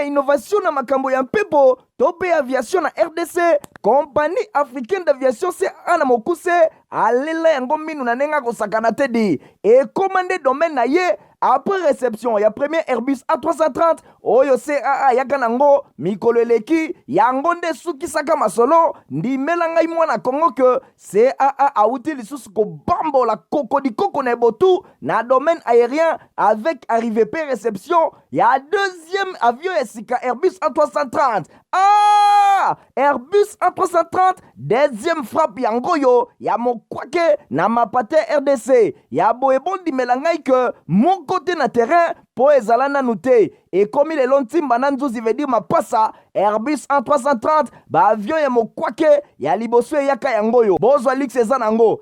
innovation na makambo ya mpepo tope aviation na RDC. Compagnie africaine d'aviation c'est ana mokuse alela yango minu na nenga kosakana tedi et commandé domaine na ye. Après réception, il y a premier Airbus A330, oyo CAA yakanango, mikolo eleki, yangonde suki saka masolo, ndi melangai mwana Kongo que CAA a outil lisusu ko bambo la koko di koko na botu na domaine aérien avec arrivée P réception, il y a deuxième avion esika Airbus A330. Ah! Airbus A330, deuxième frappe yangoyo, ya mokwake na mapate RDC, ya boebon di melangai que mon côté na terrain po ezalana nute et comme il est lontimba nanzuzi veut dire mapasa Airbus A330 ba avion ya mokwake ya liboso yaka yangoyo bozwa lix ezanango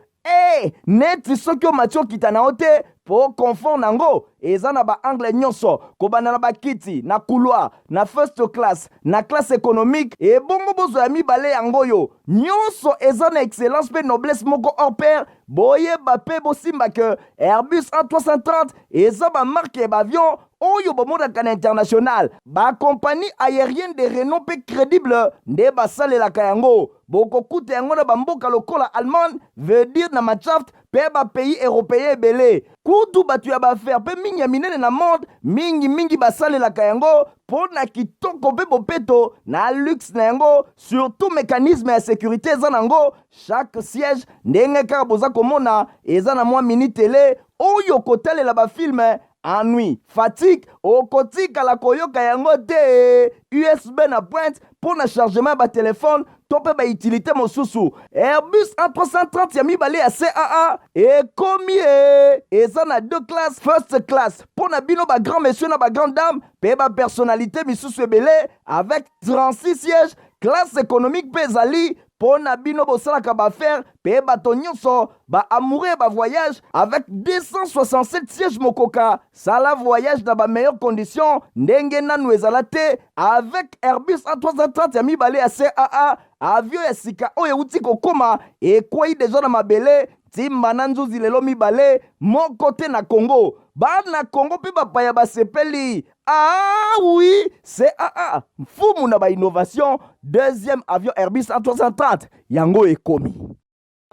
neti soki omatio kitana ote po confort nango ezana ba angle nyonso kobana na bakiti na couloir na first class na classe économique et bongo bozo ya mibale yangoyo nyonso ezana excellence pe noblesse moko hors pair boye bape bosimba que Airbus A330 eza ba marque ba avion oyo bomodaka na international ba compagnie aérienne de renom pe crédible nde basalelaka yango bokokuta yango na bamboka lokola Allemagne veut dire na Machaft pe ba pays européen belé kutu batu ya bafaire pe mingi ya minene na monde mingi basalelaka yango po na kitoko pe bopeto na luxe na yango surtout mécanisme ya sécurité eza nango chaque siège ndenge kaka boza komona eza na mwa mini télé oyo kotalela ba film ennui, fatigue, okotika la koyoka yango te USB na pointe pour le chargement ba téléphone tope ba utilité mosusu Airbus A330 ya mibale ya CAA et combien eza na deux classes first class pour na bino ba grand monsieur na ba grande dame pe ba personnalité misusu ebele avec 36 sièges classe économique pe ezali pour na bino bosalaka ba faire pe bato nyonso ba amoureux ba voyage avec 267 sièges mokoka sala voyage dans ba meilleures conditions ndenge nanu ezala te avec Airbus A330 ya mibale ya CAA avion ya sika oyo uti kokoma ekwei deja na mabele timba na nzuzi lelo mibale moko te na Congo bana Congo pe bapaya basepeli ah oui CAA mfumu na ba innovation deuxième avion Airbus A330 yango ekomi.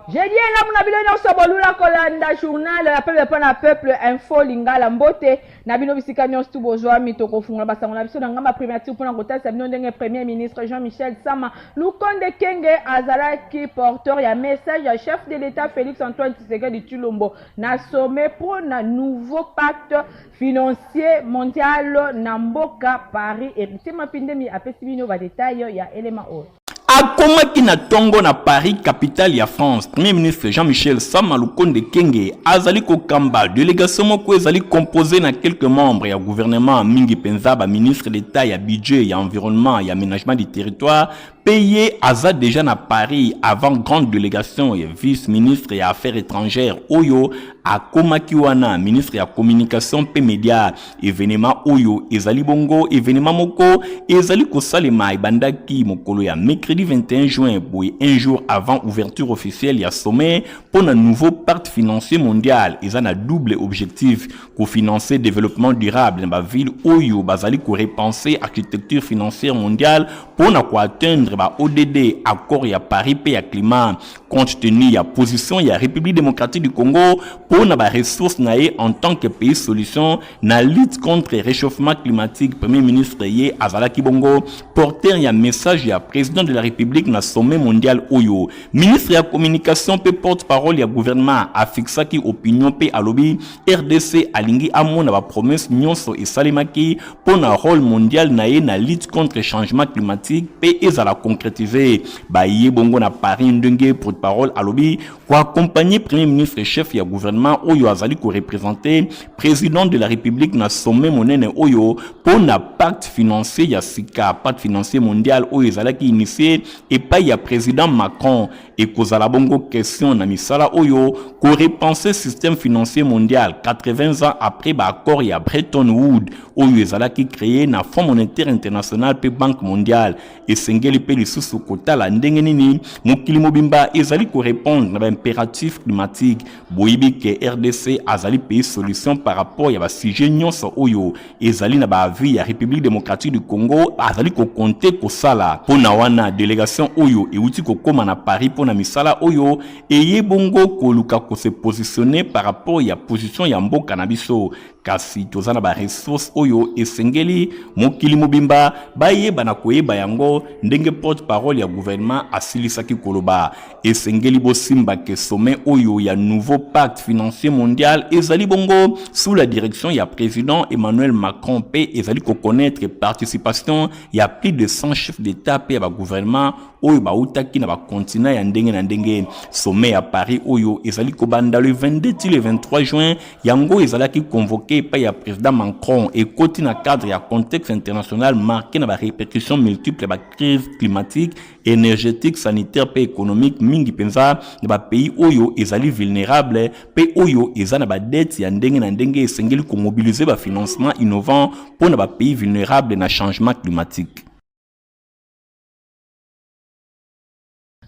J'ai dit là mon abilo nyonso bolula kolanda journal la peuple info lingala mbote na bino bisika nyonso tu bozwa mitoko fungola basango na biso na ngamba primature pour ngotasa bino ndenge premier ministre Jean-Michel Sama Lukonde Kenge azalaki porteur ya message ya chef de l'état Félix Antoine Tshisekedi Tshilombo na sommet pour un nouveau pacte financier mondial na mboka Paris et tema pindemi apesi bino ba détail ya élément o akomaki na tongo na Paris, capitale ya France. Premier ministre Jean-Michel Sama Lukonde Kenge azali kokamba délégation moko ezali composé na quelques membres ya gouvernement mingi penza ba ministre d'état ya budget ya environnement ya aménagement du territoire payé aza déjà na Paris avant grande délégation et vice-ministre ya affaires étrangères oyo akomaki wana ministre ya communication pe média événement oyo ezali bongo événement moko ezali kosalema ibandaki mokolo ya mercredi 21 juin boy un jour avant ouverture officielle ya sommet pour un nouveau pacte financier mondial ezana double objectif ko financer développement durable dans ba ville oyo bazali ko repenser architecture financière mondiale pour na ko atteindre ba ODD accord ya Paris pe ya climat compte tenu ya position ya République démocratique du Congo pour na ba ressources naé en tant que pays solution na lutte contre le réchauffement climatique. Premier ministre ye azalaki bongo porteur ya message ya président de la République na sommet mondial oyo ministre ya communication pe porte-parole ya gouvernement a fixaki opinion pe alobi RDC alingi amona ba promesse nyonso esalemaki pour na rôle mondial naé na lutte contre le changement climatique pe ezala concrétiser ba ye bongo na Paris ndenge porte-parole alobi ko accompagner premier ministre chef ya gouvernement oyo azali ko représenter président de la République na sommet monene oyo pour na pacte financier ya sika pacte financier mondial oyo ezalaki initié et pas ya président Macron et kozala bongo question na misala oyo ko repenser système financier mondial 80 ans après ba accord ya Bretton Woods oyo ezalaki créé na Fonds monétaire international pe Banque mondiale et sengeli pe lisusu kotala ndenge nini mokili mobimba ezali ko répondre na ba impératif climatique boyibi ke ke RDC azali pays solution par rapport ya ba sujet nyonso oyo ezali na ba avis ya République démocratique du Congo azali ko compter ko sala pona wana délégation oyo euti ko koma na Paris pona misala oyo eye bongo ko luka ko se positionner par rapport ya position ya mboka na biso kasi tozana ba ressources oyo esengeli mokili mobimba bayeba na koyeba yango ndenge porte parole ya gouvernement asilisaki koloba esengeli bosimba ke sommet oyo ya nouveau pacte financier mondial ezali bongo sous la direction ya président Emmanuel Macron pe ezali ko connaître participation ya plus de 100 chefs d'état pe ya ba gouvernement oyo bautaki na ba continent ya ndenge na ndenge sommet ya Paris oyo ezali ko banda le 22 til le 23 juin yango ezalaki convoqué par le président Macron et côté dans cadre et contexte international marqué dans les répercussions multiples de la crise climatique, énergétique, sanitaire et économique mingi penza dans les pays oyo ezali vulnérables pays oyo ezana ba dette ya ndenge na ndenge esengeli ko mobiliser ba financement innovant pour les pays vulnérables dans le changement climatique.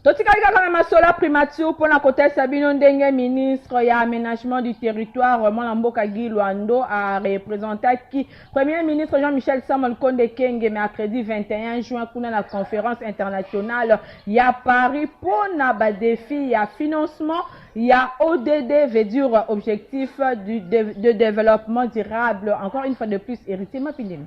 Totikali kaka na masola primature pona kotesa bino ndenge ministre ya aménagement du territoire mwana mboka Guy Luando a représenté qui premier ministre Jean-Michel Sama Lukonde Kenge mercredi 21 juin kuna na conférence internationale ya Paris pona ba défi ya financement ya ODD veut dire objectif de développement durable encore une fois de plus hérité Mapindini.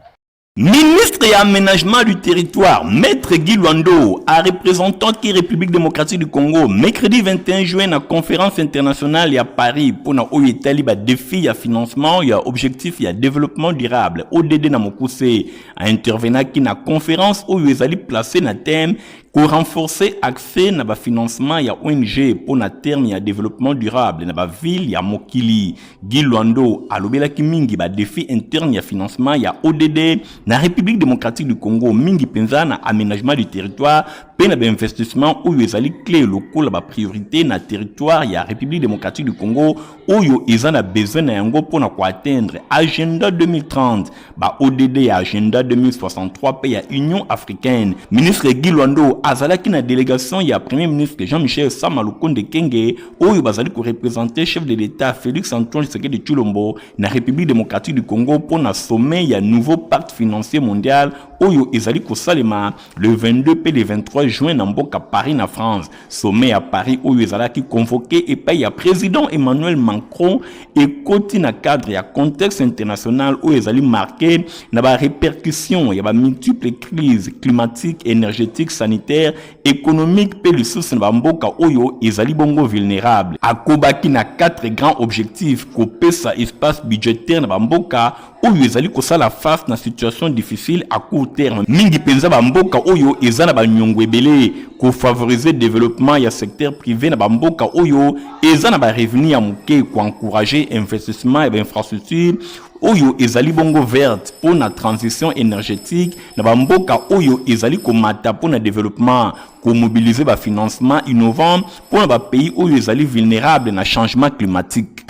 Ministre et aménagement du territoire, Maître Guy Luando, a représentant qui République démocratique du Congo, mercredi 21 juin, à conférence internationale à Paris, pour na oyetali ba défi à financement, ya objectif ya développement durable, ODD na mokuse, a intervenant qui na conférence où ils allaient placer na thème pour renforcer accès na ba financement ya ONG pour na terme ya développement durable na ba ville ya Mokili. Guy Luando a lobela ki mingi ba défi interne ya financement ya ODD na République démocratique du Congo mingi penza na aménagement du territoire pe na ba investissement oyo ezali clé lokola ba priorité na territoire ya République démocratique du Congo oyo ezana besoin na yango pona ko atteindre agenda 2030 ba ODD ya agenda 2063 pe ya Union africaine. Ministre Guy Luando azalaki na délégation ya premier ministre Jean-Michel Sama Lukonde Kenge oyo bazali ko représenter chef de l'État Félix Antoine Tshisekedi Tshilombo na République démocratique du Congo pour na sommet ya nouveau pacte financier mondial oyo ezali ko salema le 22 et le 23 juin na mboka Paris na France. Sommet à Paris oyo ezalaki convoqué et pa ya président Emmanuel Macron et côté na cadre ya contexte international oyo ezali marqué na ba répercussions ya ba multiples crises climatiques, énergétiques, sanitaires, économique pe lisusu na mboka oyo ezali bongo vulnérable akobaki na 4 grands objectifs kopesa espace budgétaire na mboka oyo ezali kosala face na situation difficile à court terme mingi penza mboka oyo ezana ba nyongo ebele ko favoriser développement ya secteur privé na mboka oyo ezana ba revenu ya muke ko encourager investissement et infrastructure oyo ezali bongo verte pour la transition énergétique na mboka oyo ezali komata pour le développement ko mobiliser ba financement innovant pour ba pays oyo ezali vulnérable na changement climatique.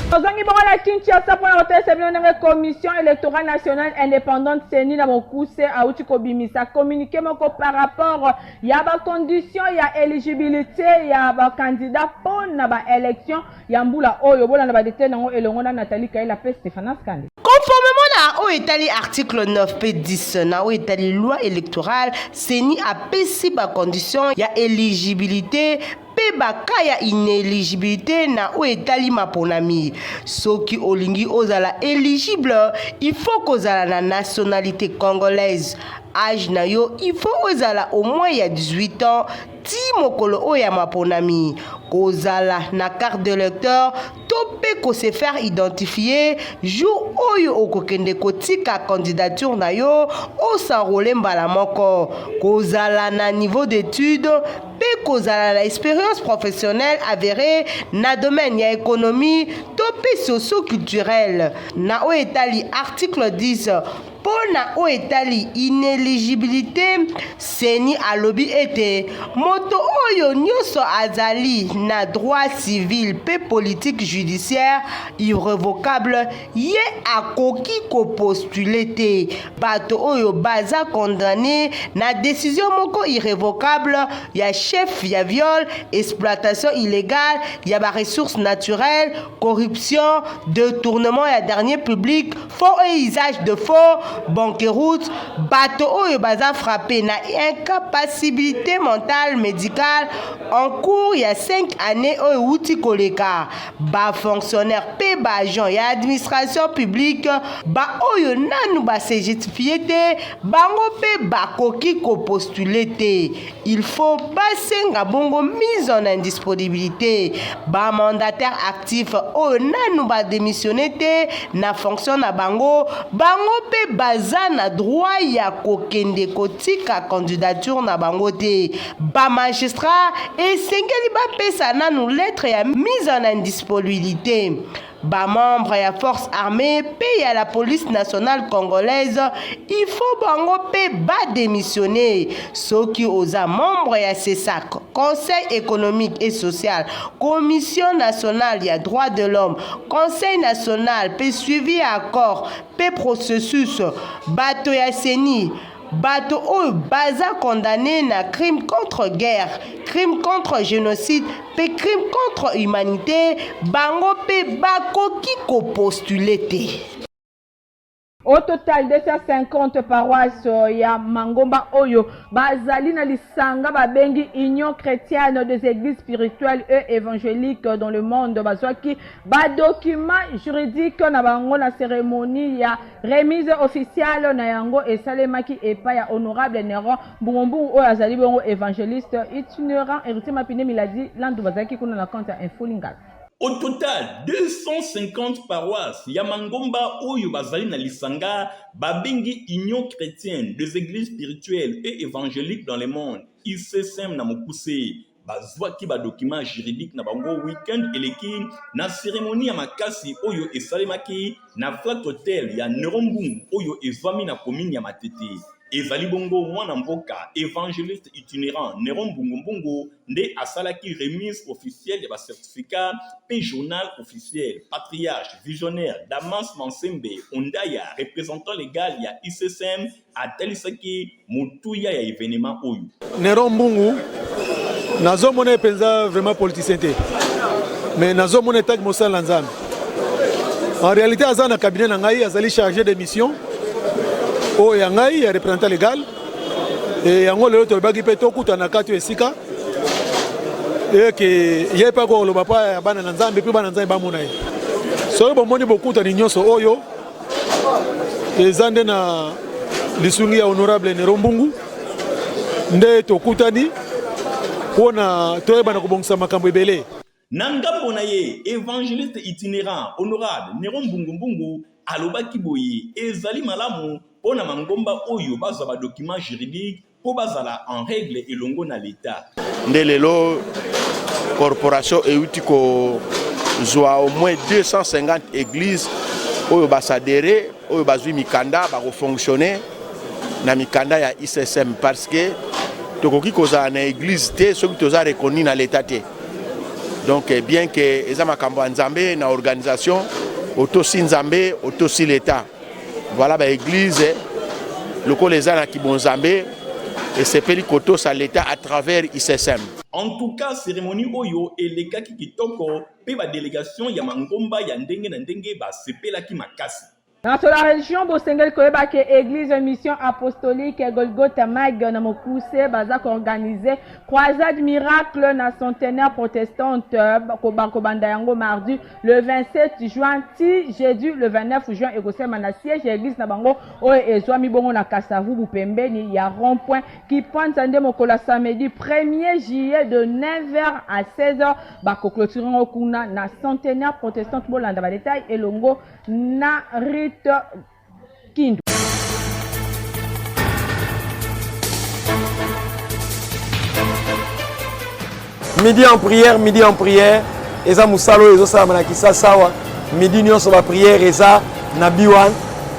Ozongi bongo na Kinshasa pour la retenue de commission électorale nationale indépendante CENI na mokuse auti kobimisa communiqué moko par rapport ya ba condition ya éligibilité ya ba candidat pour na ba élection ya mbula oyo bola na ba détenu nango elongo na Nathalie Kaila pe Stéphane Skande. Conformément à Oetali article 9 P10 na Oetali loi électorale CENI a pesi ba condition ya éligibilité pe bakaya inéligibilité na Oetali maponami soki olingi ozala éligible il faut kozala na nationalité congolaise âge na yo il faut ozala au moins ya 18 ans ti mokolo oya maponami kozala na carte d'électeur topé ko se faire identifier jour oyo okokende kotika candidature na yo osarole mbala moko kozala na niveau d'études pe kozala na expérience professionnelle avérée na domaine ya économie topé socio-culturel na Oetali article 10 pona o etali inéligibilité seni alobi ete moto oyo nyonso azali na droit civil pe politique judiciaire irrévocable ye akoki kopostule te. Bato oyo baza condamné na décision moko irrévocable ya chef ya viol, exploitation illégale ya ba ressources naturelles, corruption, détournement ya dernier public, faux et usage de faux, banqueroute, bato oyo baza frappé na incapacité mentale médicale en cours il y a 5 années oyo wuti koleka. Ba fonctionnaire pe ba agent ya administration publique ba oyo nanu ba se justifié te, bango pe bakoki ko postuler te. Il faut basenga bongo mise en indisponibilité. Ba mandataire actif oyo nanu ba démissionné te na fonction na bango, bango pe baza na droit ya kokende kotika candidature na bango te. Ba magistrat esengeli ba pesa nanu lettre ya mise en indisponibilité. Ba membre ya force armée pe ya la police nationale congolaise, il faut bango pe ba démissionner. Soki oza membre ya CESAC, Conseil économique et social, Commission nationale ya droits de l'homme, Conseil national pe suivi accord pe processus bato ya CENI, bato oyo baza condamné na crime contre guerre, crime contre génocide, pe crime contre humanité, bango pe bakoki ko postuler te. Au total, 250 paroisses ya Mangomba Oyo, bazali na lisanga babengi Union chrétienne des églises spirituelles et évangéliques dans le monde, bazwaki ba document juridique na bango na cérémonie ya remise officielle na yango esalemaki epa ya honorable Néron Mbumbu oyo azali bongo évangéliste itinérant héritier Mapine Miladi landu bazaki kuna na compte info lingala. Au total, 250 paroisses ya Mangomba oyo bazali na lisanga babengi Union chrétienne des églises spirituelles et évangéliques dans le monde. ICSM na mokuse bazwaki ba document juridique na bango weekend eleki na cérémonie ya makasi oyo esalemaki na Flat Hotel ya Nerombungu oyo ezwami na commune ya Matete. Ezali bongo mwana mboka évangéliste itinérant Néron Mbungu nde asalaki remise officielle de ba certificat pe journal officiel patriarche visionnaire Damas Mansembe Ondaya représentant légal ya ICSM atalisaki mutuya ya événement oyo. Néron Mbungu nazo mona penza vraiment politicien te mais nazo mona tak mosala nzambe. En réalité azana cabinet na ngai azali chargé de mission o yangai ya représentant légal et yango lelo to bagi pe to kutana kati esika et que yepa ko loba pa ya bana nzambe pe bana nzambe ba mona ye so bo moni bokuta ni nyonso oyo ezande na lisungi ya honorable Néron Mbungu nde to kutani pona to ebana ko bongisa makambo ebele na ngambo na ye évangéliste itinérant honorable Néron Mbungu alobaki boye ezali malamu pona Mangomba oyo bazwa ba document juridique po bazala en règle elongo na l'état. Ndelelo corporation euti ko zwa au moins 250 églises oyo basadere oyo bazwi mikanda ba fonctionner na mikanda ya ICSM parce que tokoki koza na église te soki toza reconnu na l'état te. Donc bien que eza makambo nzambe na organisation autosi nzambe autosi l'état. Voilà ba église loko les ana ki bonzambe et c'est peli koto sa l'état à travers ICSM. En tout cas cérémonie oyo elekaki kitoko pe ba délégation ya Mangomba ya ndenge na ndenge ba sepelaki makasi. Dans la région, Bosengel Koeba qui est église mission apostolique Golgotha Mag na mokuse bazak organisé croisade miracle na centenaire protestante Kobanda yango mardi le 27 juin ti jeudi le 29 juin et na siège église na bango o ezwami bongo na Kasavu bupembeni ya rond-point qui pointe ande mokola samedi 1er juillet de 9h à 16h bako clôturer okuna na centenaire protestante bolanda ba détail elongo na rite Kindu. Midi en prière, eza musalo ezo sala manakisa sawa. Midi nyonso ba prière eza na B1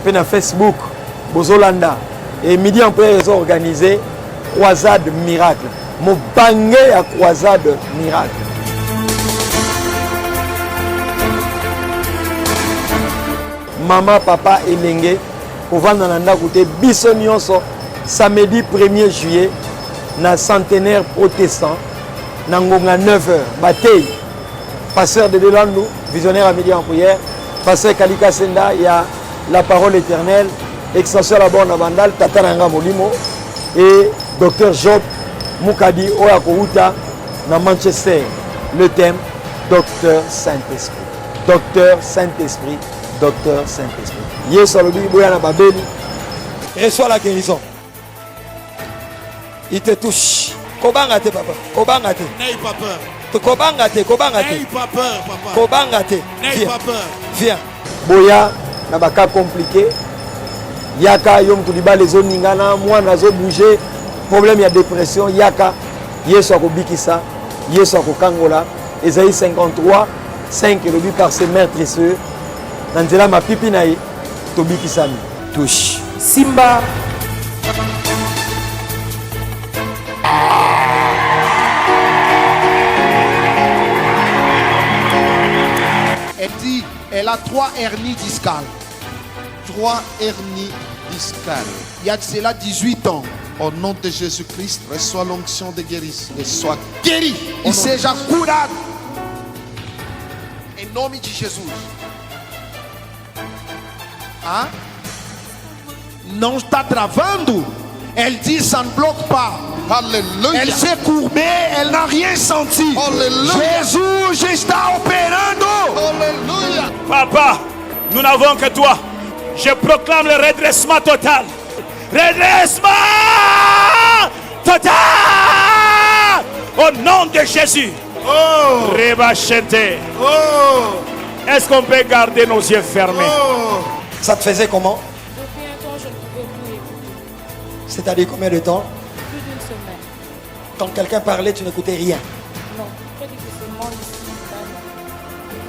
pe na Facebook. Bozolanda. Et midi en prière, ils ont organisé croisade miracle. Mobangé à croisade miracle. Maman, papa et Lengue, pour vendre dans côté Bissonionso, samedi 1er juillet, na centenaire protestant, Nangonga 9h, bataille. Pasteur de Delando, visionnaire à midi en prière, pasteur Kalika Senda, il y a la parole éternelle, extension la borne Bandal, Tata Nanga Molimo, et docteur Job Moukadi Oyakouta, na Manchester. Le thème, Docteur Saint-Esprit. Docteur Saint-Esprit. Docteur Saint-Esprit. Yesu alobi boyana babeli. Reçois la guérison. Il te touche. Kobanga te papa. Kobanga te. N'aie pas peur. Kobanga te. Kobanga te. N'aie pas peur papa. Kobanga te. N'aie pas peur. Viens. Boya na baka compliqué. Yaka yom kuliba les zones ningana moi nazo bouger. Problème ya dépression yaka. Yesu akobikisa. Yesu akokangola. Esaïe 53 5 elobi par ses maîtres et sœurs. Nanzela ma pipi na ye tobiki sami touche Simba Elle dit elle a 3 hernies discales. 3 hernies discales. Il y a de cela 18 ans. Au nom de Jésus-Christ, reçois l'onction de guérison et sois guéri. E seja curado. Em nome de Jesus. Ah? Não está travando. Elle dit ça ne bloque pas. Alléluia. Elle s'est courbée, elle n'a rien senti. Alléluia. Jésus está opérando. Alléluia. Papa, nous n'avons que toi. Je proclame le redressement total. Redressement total. Au nom de Jésus. Oh. Rebachete. Oh. Est-ce qu'on peut garder nos yeux fermés? Oh. Ça te faisait comment? Depuis un temps, je ne pouvais plus écouter. C'est-à-dire combien de temps? Plus d'une semaine. Quand quelqu'un parlait, tu n'écoutais rien? Non, très difficilement ici.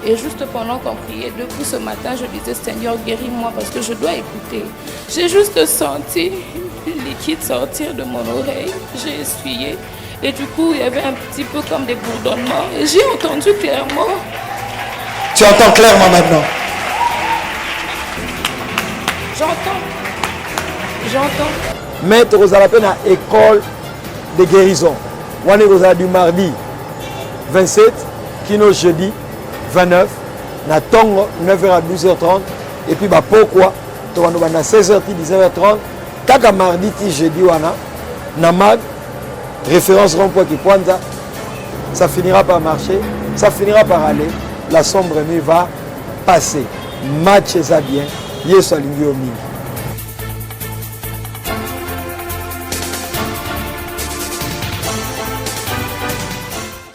Et juste pendant qu'on priait, depuis ce matin, je disais Seigneur, guéris-moi parce que je dois écouter. J'ai juste senti une liquide sortir de mon oreille. J'ai essuyé. Et du coup, il y avait un petit peu comme des bourdonnements. Et j'ai entendu clairement. Tu entends clairement maintenant? J'entends. Maître Rosalapé na école de guérison. On est du mardi 27, kino jeudi 29, na tongo 9h à 12h30. Et puis bah pourquoi? Tu vas nous à 16h, 19h30. Kaka mardi, ti jeudi wana, na mag, référence rond-point qui pointe, ça finira par marcher, ça finira par aller. La sombre nuit va passer. Match ça bien. Yesu alingi o mingi.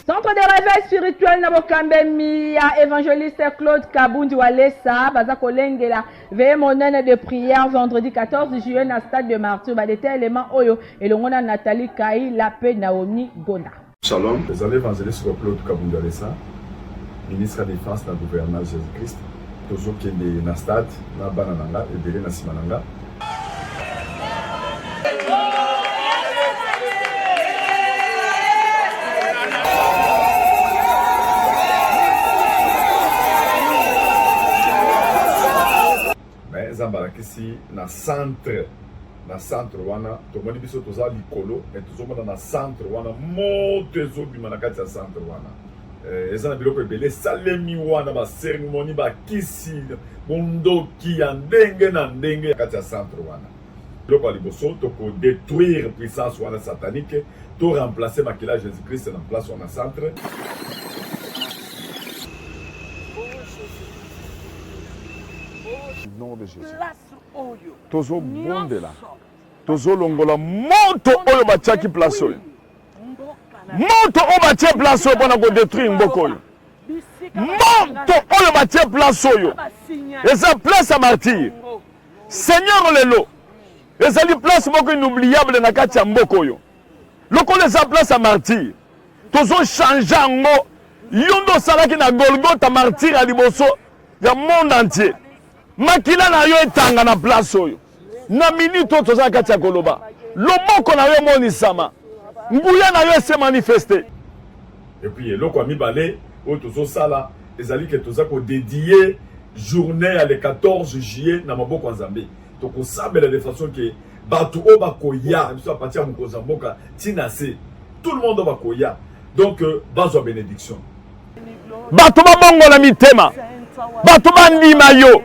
Centre de réveil spirituel na Bokambemi ya évangéliste Claude Kabundi Walesa baza kolengela veille monene de prière vendredi 14 juillet na stade de Martyr ba des éléments oyo elongona Nathalie Kai Lapé Naomi Gona. Shalom, les évangéliste Claude Kabundi Walesa, ministre de la Défense na gouvernement Jésus-Christ. Toujours qui est na stade na banananga et belé na simananga. Zambarakisi na centre wana tomoni biso toza likolo mais tozomona na centre wana moto ezobima na kati ya centre wana eza na biloko ebele esalemi wana baseremoni bakisi bondoki ya ndenge na ndenge ya kati ya centre wana biloko ya liboso tokodétruire puissance wana satanique to remplacer makila ya Jésus Christ na place wana centre. Nom de Jésus. Tozo bondela. Tozo longola moto oyo batiaki place oyo. Moto oyo batie place oyo pona ko détruire mboko oyo. Moto oyo batie place oyo. Eza place à martyr. Seigneur lelo. Ezali place moko inoubliable na kati ya mboko oyo. Lokolo eza place à martyr. Tozo changer ngo. Yondo salaki na Golgotha martyr à liboso ya monde entier. Makila na yo etanga na place oyo. na minute toza kati ya koloba loboko na yo monisama nguya na yo se manifester. Et puis eloko ya mibale oyo tozosala ezali ke toza kodédier journée ya le 14 juillet na maboko ya Nzambe. Tokosambela de façon que bato oyo bakoya biso a partir ya mokonzi ya mboka tina se tout le monde bakoya donc bazwa bénédiction. Bato babongola mitema, bato bandima yo,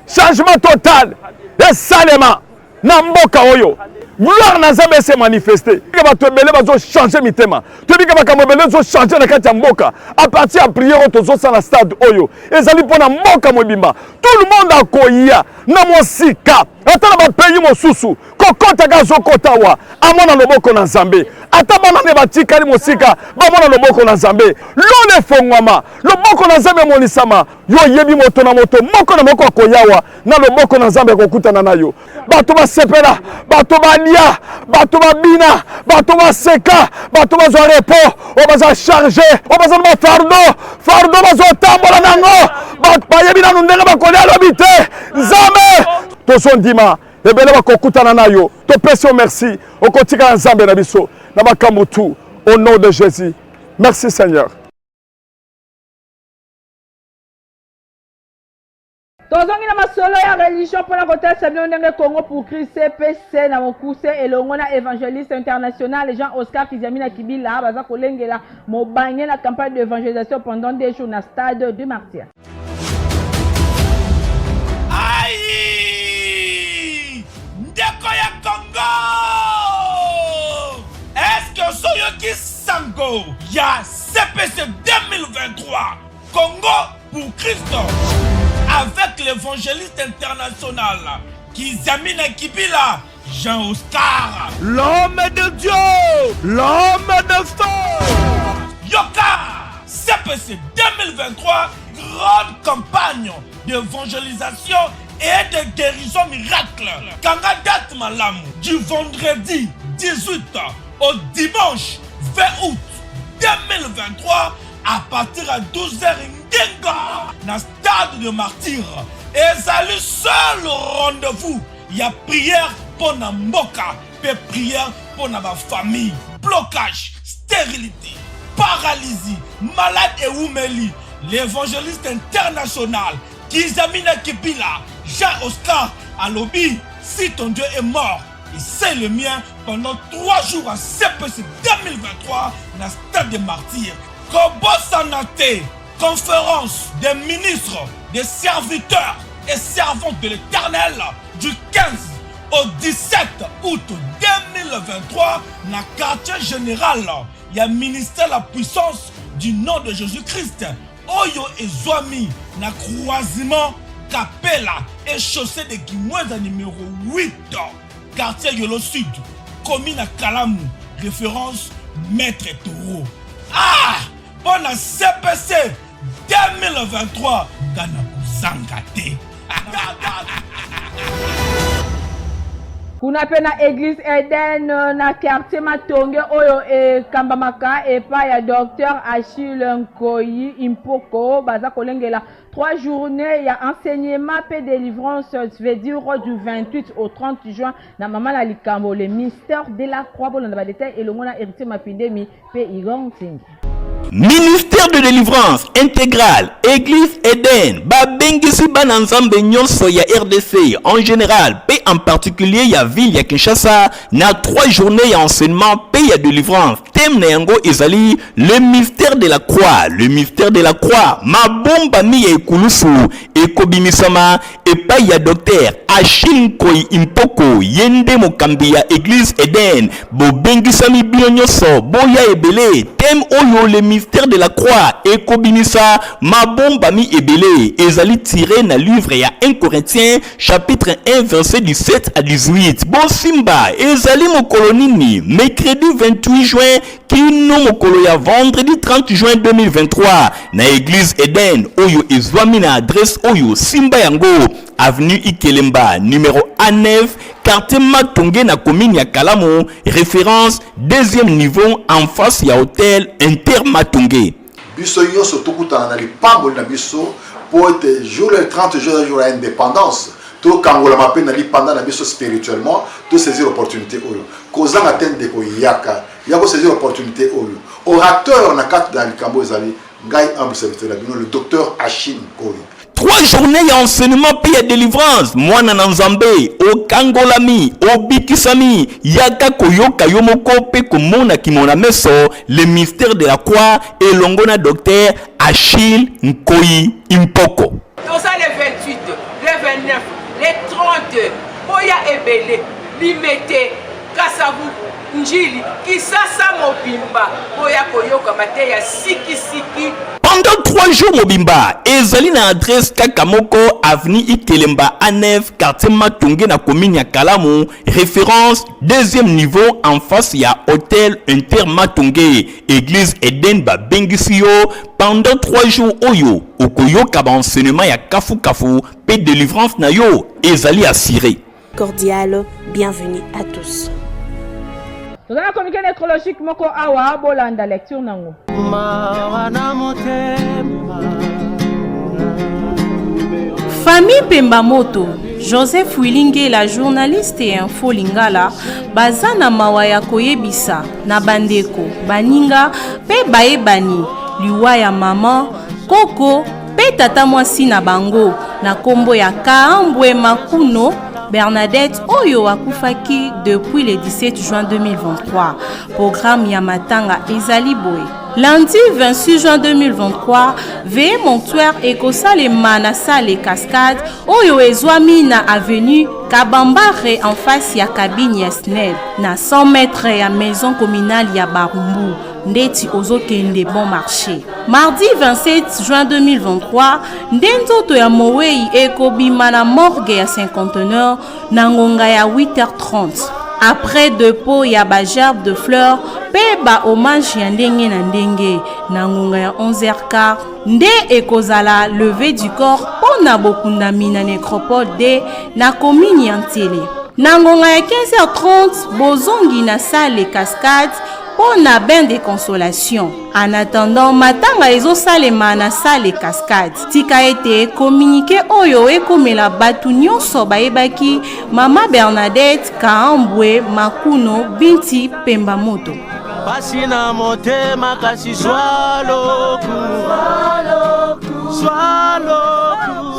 changement total esalema na mboka oyo. Gloire na Nzambe se manifester. Bato ebele bazo changer mitema. Tobi ka makambo ebele zo changer na kati ya mboka. À partir ya prière tozo sa na stade oyo. Ezali pona mboka mobimba. Tout le monde akoya na mosika. Ata na ba pays mosusu. Kokota ka zo kotawa. Amona loboko na Nzambe. Ata bana ne batikali mosika. Ba mona loboko na Nzambe. Lole fongwama. Loboko na Nzambe monisama. Yo yebi moto na moto. Moko na moko akoyawa. Na loboko na Nzambe kokutana na yo. Bato ba sepela. Bato ba lia, bato babina, bato baseka, bato bazwa repos, o baza chargé, o baza na fardo bazo tambola nango, bato bayebi nanu ndenge bakolia lobi te. Nzambe tozondima ebele bakokutana na yo. Topesi merci okotika na Nzambe na biso na makambo tu au nom de Jésus. Merci Seigneur. tozongi na masolo ya religion mpona kotalisa bino ndenge Congo pour Christ CPC na mokuse elongo na évangéliste international Jean-Oscar Kizamina Kibila baza kolengela mobanye na campagne d'évangélisation pendant 2 jours na stade de Martyrs. Aïe! Ndeko ya Congo! Est-ce que soyoki sango ya CPC 2023 Congo pour Christ avec l'évangéliste international Kizamina Kibila Jean-Oscar, l'homme de Dieu, l'homme de feu. Yoka CPC 2023, grande campagne d'évangélisation et de guérison miracle. Kanga date malamu du vendredi 18 au dimanche 20 août 2023 à partir à 12h na stade de Martyrs. Et c'est le seul rendez-vous. Il y a prière pour la mboka, et prière pour la famille. Blocage, stérilité, paralysie, malade et oumeli. L'évangéliste international Kizamina Kibila Jean-Oscar Alobi, si ton Dieu est mort, et c'est le mien pendant 3 jours à CPC 2023 dans le stade de Martyrs. Kobo Sanate, conférence des ministres, des serviteurs et servantes de l'Éternel du 15 au 17 août 2023 dans le quartier général. Il y a ministère la puissance du nom de Jésus-Christ. Oyo et Zoami na croisement Capella et chaussée de Kimweza numéro 8 quartier Yolo Sud commune à Kalamu référence Maître Toro. Ah pour la CPC 2023 Gana Kuzangate. kuna pe na église Eden na quartier Matonge oyo kambamaka epa ya docteur Achille Nkoyi Impoko baza kolengela 3 journées ya enseignement pe délivrance veut dire du 28 au 30 juin na mama na likambo le mystère de la croix bon na ba détail elongo na héritier Mapindemi pe Igon Ting. Ministère de délivrance intégrale, Église Eden, Babengisi Bananzambe Nyonso ya RDC en général, et en particulier ya ville ya Kinshasa, na 3 journées ya enseignement, pays ya délivrance. Thème na yango ezali le mystère de la croix, le mystère de la croix. Ma bomba mi ya ekulusu, ekobimisama, et pa ya docteur Achille Nkoyi Impoko, yende mokambi ya Église Eden, Bobengisami bino nyonso, boya ebele, thème oyo le mystère de la croix et Kobinisa Mabomba mi ebele ezali tiré na livre ya 1 Corinthiens chapitre 1 verset 17 à 18. Bon Simba ezali mokolo nini mercredi 28 juin kino mokolo ya vendredi 30 juin 2023 na église Eden oyo ezwami na adresse oyo Simba yango avenue Ikelemba numéro A9 quartier Matonge na commune ya Kalamu référence 2e niveau en face ya hôtel Inter Matonge. Biso yoso tokutana na lipambo na biso pour être jour le 30 jour de l'indépendance to kangola mapena li pendant na biso spirituellement to saisir opportunité oyo kozanga tende ko yaka yako saisir opportunité oyo orateur na carte dans likambo ezali ngai humble serviteur la bino le docteur Achille Koyi. 3 journées ya enseignement pe ya délivrance mwana na nzambe okangolami obikisami yaka koyoka yo moko pe komona kimona meso le mystère de la croix elongo na docteur Achille Nkoyi Impoko. Toza le 28, le 29, le 30 boya ebele limete kasavu njili kisasa mobimba boya koyoka mate ya siki. Pendant 3 jours mobimba ezali na adresse Kakamoko avenue Ikelemba A9 quartier Matunge na commune ya Kalamu référence 2e niveau en face ya hôtel Inter Matunge église Eden Babengisiyo. Pendant 3 jours oyo okoyoka ba enseignement ya kafu pe délivrance na yo ezali assuré. Cordial bienvenue à tous. Nous allons communiquer nécrologique moko awa bolanda lecture nango. Famille Pembamoto, Joseph Wilinge, la journaliste et info lingala, bazana mawaya koyebisa na bandeko, baninga, pe baebani, liwa ya maman, koko, pe tata mwasi na bango, na kombo ya Kaambwe Makuno, Bernadette Oyo akufaki depuis le 17 juin 2023. Programme Yamatanga Ezali Boy. Lundi 26 juin 2023, veillée montuaire Ekosalema na salle Cascade Oyo ezwami na avenue Kabambare en face ya cabine ya SNEL na 100 mètres ya maison communale ya Barumbu. Ndeti ozokende bon marché. Mardi 27 juin 2023, ndenzoto ya Mowei ekobima na morgue ya 50 na ngonga ya 8h30. Après dépôt ya ba gerbe de fleurs, pe ba hommage ya ndenge na ndenge na ngonga ya 11h15 nde ekozala levé du corps pona bokundami na nécropole de na commune ya Ntele. Na ngonga ya 15h30 bozongi na salle Cascade pour un bain de consolation. En attendant, matanga ezosalema na salle Cascade. Tika été communiqué oyo ekomela batu nyonso baebaki Mama Bernadette Kaambwe Makuno binti Pembamoto. Pasina motema kasi swaloku.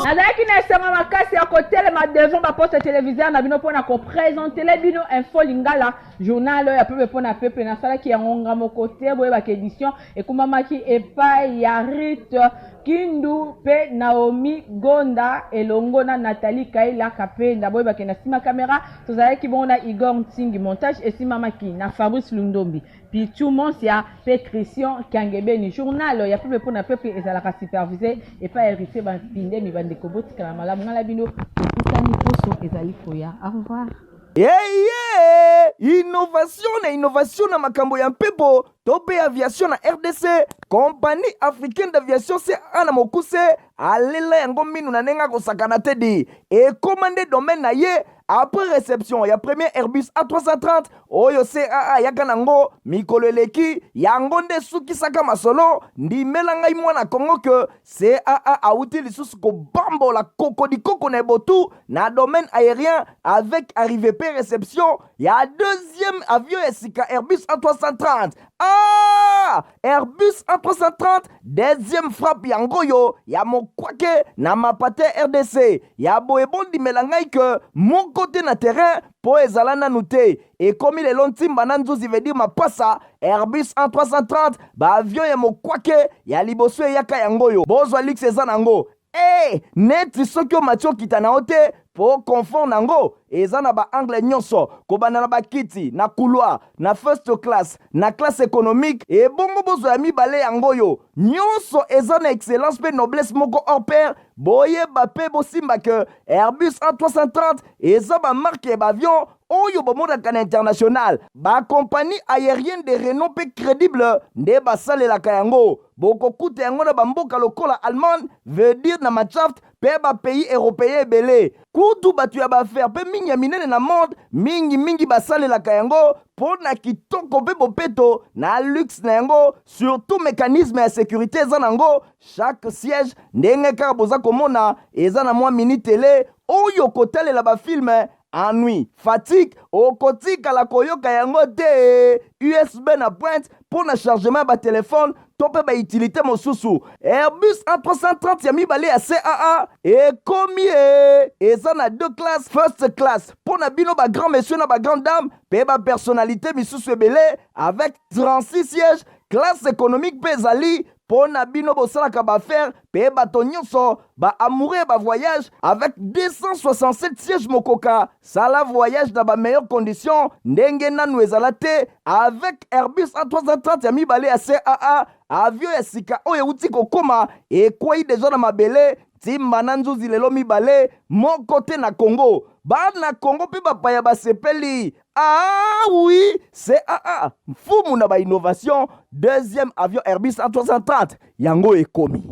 Nazalaki na esanga makasi ya kotelema devant baposte téléviseur na bino mpona koprésente le bino info lingala journal ya pepe mpona pepe nasalaki yango ngamo kote boyebaka édition ekumamaki epai ya Rite Kindu pe Naomi Gonda elongo na Nathalie Kaila Kapenda boyebaka na sima caméra tozalaki bongo na Igor Ntingi montage esimamaki na Fabrice Lundombi puis tout monde ya pe Christian Kangebeni journal ya pepe mpona pepe ezalaka supervisé epai hérité bapinde mibande kobotika na malamu ngala bino ekutani poso ezali koya. Au revoir. Innovation na makambo ya mpepo tope aviation na RDC compagnie africaine d'aviation c'est ana mokuse alela yango minu na nenga kosakana tedi et commandé domaine na ye après réception ya premier Airbus A330 oyo CAA yaka nango mikolo eleki yango nde sukisaka masolo ndimela ngai mwana Kongo que CAA auti lisusu ko bambola koko na botu na domaine aérien avec arrivée pe réception ya deuxième avion esika Airbus A330. Airbus A330 deuxième frappe yango yo ya mokwake na mapate RDC ya boebondi melangai que mon côté na terrain po ezala nanu te ekomi lelo ntimba na nzuzi veut dire mapasa Airbus A330 ba avion ya mokwake ya liboso eyaka yango yo bozwa lix eza nango neti soki omatio kita na ote po confort nango eza na ba angle nyonso kobanda na bakiti na couloir na first class na classe économique et bongo bozo ya mibale yango yo nyonso eza na excellence pe noblesse moko hors pair boyeba pe bosimba que Airbus A330 eza ba marque ba avion oyo bomonaka na international ba compagnie aérienne de renom pe crédible nde basalelaka yango bokokuta yango na bamboka lokola Allemagne veut dire na Machaft pe ba pays européen ebele kutu batu ya baaffaire pe mingi ya minene na monde mingi basalelaka yango pona kitoko mpe bopeto na luxe na yango, surtout mécanisme ya sécurité eza nango. Chaque siège ndenge kaka boza komona eza na mwa mini télé oyo kotalela bafilme. Ennui, fatigue, okotikala koyoka yango te. USB na pointe pour na chargement ba téléphone, tope ba utilité mosusu. Airbus A330 ya mibale ya CAA ekomi eza na 2 classes, first class pour na bino ba grand monsieur na ba grande dame, pe ba personnalité misusu ebele avec 36 sièges. Classe économique pe ezali pour na bino bosalaka bafaire pe bato nyonso ba amoureux ba voyage avec 267 sièges mokoka. Sala voyage dans ba meilleures conditions ndenge nanu ezala te avec Airbus A330 ya mibale ya CAA. Avion ya sika oyo uti kokoma ekwei deja na mabele timba na nzuzi lelo mibale moko te na Congo. Bana Congo pe bapaya basepeli. Ah oui, CAA mfumu na ba innovation. Deuxième avion Airbus A330 yango ekomi.